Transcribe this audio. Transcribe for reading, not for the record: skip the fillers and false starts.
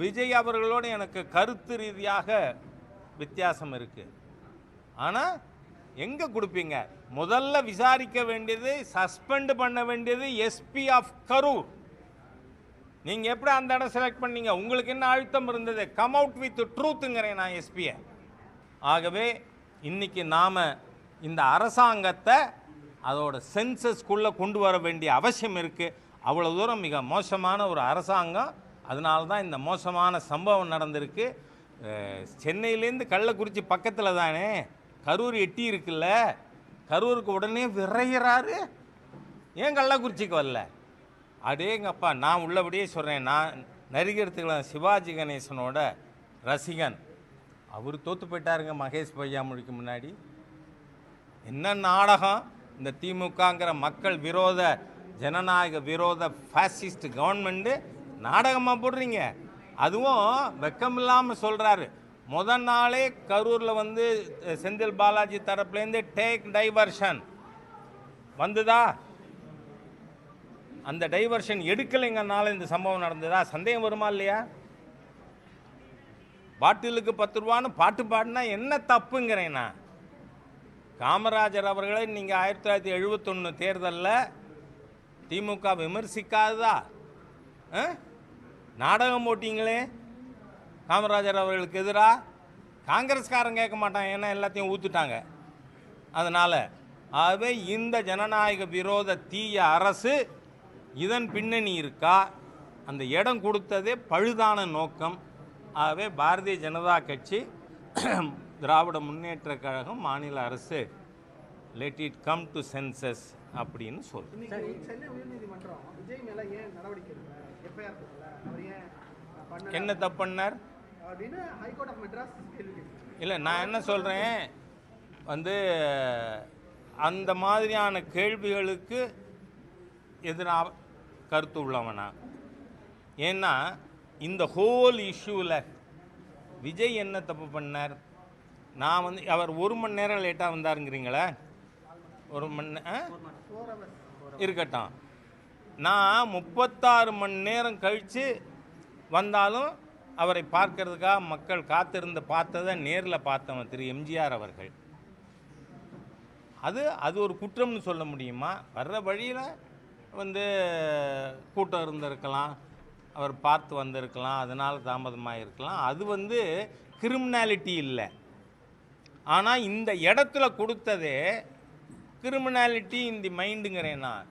விஜய் அவர்களோடு எனக்கு கருத்து ரீதியாக வித்தியாசம் இருக்குது. ஆனால் எங்கே கொடுப்பீங்க? முதல்ல விசாரிக்க வேண்டியது, சஸ்பெண்ட் பண்ண வேண்டியது எஸ்பி ஆஃப் கரூர். நீங்கள் எப்படி அந்த இடம் செலக்ட் பண்ணீங்க? உங்களுக்கு என்ன அழுத்தம் இருந்தது? கம் அவுட் வித் ட்ரூத்துங்கிறேன் நான் எஸ்பியை. ஆகவே இன்னைக்கு நாம் இந்த அரசாங்கத்தை அதோட சென்சஸ்குள்ளே கொண்டு வர வேண்டிய அவசியம் இருக்குது. அவ்வளோ தூரம் மிக மோசமான ஒரு அரசாங்கம். அதனால தான் இந்த மோசமான சம்பவம் நடந்திருக்கு. சென்னையிலேருந்து கள்ளக்குறிச்சி பக்கத்தில் தானே கரூர் எட்டி இருக்குல்ல, கரூருக்கு உடனே விரைகிறாரு. ஏன் கள்ளக்குறிச்சிக்கு வரல? அடேங்கப்பா, நான் உள்ளபடியே சொல்கிறேன். நான் நடிகர்த்துக்கலாம் சிவாஜி கணேசனோட ரசிகன். அவர் தோற்று போயிட்டாருங்க மகேஷ் பொய்யாமொழிக்கு முன்னாடி. என்ன நாடகம் இந்த திமுகங்கிற மக்கள் விரோத, ஜனநாயக விரோத ஃபாசிஸ்ட் கவர்மெண்ட்டு நாடகமாக போடுறீங்க. அதுவும் வெக்கமில்லாமல் சொல்கிறாரு. முதல் நாளே கரூரில் வந்து செந்தில் பாலாஜி தரப்புலேருந்து டேக் டைவர்ஷன் வந்துதா? அந்த டைவர்ஷன் எடுக்கலைங்கனால இந்த சம்பவம் நடந்ததா? சந்தேகம் வருமா இல்லையா? பாட்டிலுக்கு 10 ரூபான்னு பாட்டு பாடினா என்ன தப்புங்கிறேன் நான். காமராஜர் அவர்களை நீங்கள் 1971 தேர்தலில் திமுக விமர்சிக்காததா? நாடகம் போட்டிங்களே காமராஜர் அவர்களுக்கு எதிராக. காங்கிரஸ்காரன் கேட்க மாட்டான், ஏன்னா எல்லாத்தையும் ஊற்றுட்டாங்க. அதனால் ஆகவே இந்த ஜனநாயக விரோத தீய அரசு இதன் பின்னணி இருக்கா? அந்த இடம் கொடுத்ததே பழுதான நோக்கம். ஆகவே பாரதிய ஜனதா கட்சி, திராவிட முன்னேற்ற கழகம், மாநில அரசு let it come to census அப்படின்னு சொல்லுங்க. சென்னை உயர்நீதிமன்றம் விஜய் மேல ஏன் நடவடிக்கை எடுக்கல? எஃப்ஐஆர் போடல? அவர் ஏன் என்ன தப்பு பண்ணார் அப்படின்னு ஹைகோர்ட் ஆஃப் மெட்ராஸ் கேள்வி. இல்லை, நான் என்ன சொல்கிறேன் வந்து அந்த மாதிரியான கேள்விகளுக்கு எதிராக கருத்து உள்ளவனா. ஏன்னா இந்த ஹோல் இஷ்யூவில் விஜய் என்ன தப்பு பண்ணார்? நான் வந்து அவர் 1 மணி நேரம் லேட்டாக வந்தாருங்கிறீங்களே, 1 மணி இருக்கட்டும். நான் 36 மணி நேரம் கழித்து வந்தாலும் அவரை பார்க்கறதுக்காக மக்கள் காத்திருந்து பார்த்ததை நேரில் பார்த்தவன் திரு எம்ஜிஆர் அவர்கள். அது ஒரு குற்றம்னு சொல்ல முடியுமா? வர்ற வழியில் வந்து கூட்டம் இருந்திருக்கலாம், அவர் பார்த்து வந்திருக்கலாம், அதனால் தாமதமாக இருக்கலாம். அது வந்து கிரிமினாலிட்டி இல்லை. ஆனால் இந்த இடத்துல கொடுத்ததே கிரிமினாலிட்டி இன் தி மைண்டுங்கிறேன் நான்.